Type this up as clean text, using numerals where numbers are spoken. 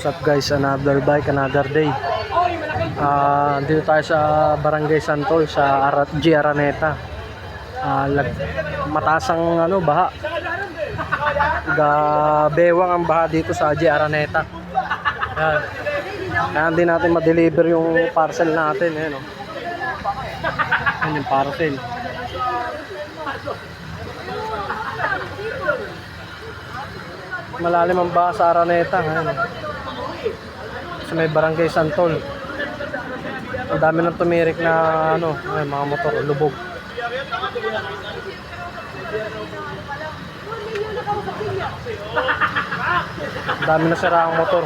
What's up guys, another bike, another day. Dito tayo sa Barangay Santol sa G. Araneta. Mataas ang baha. Bewang ang baha dito sa G. Araneta. Yan. Kaya hindi natin ma-deliver yung parcel natin. Yan, yan yung parcel. Malalim ang baha sa Araneta. Yan. Sa may Barangay Santol. Ang dami ng tumirik na mga motor, lubog. Ang dami na sira ang motor.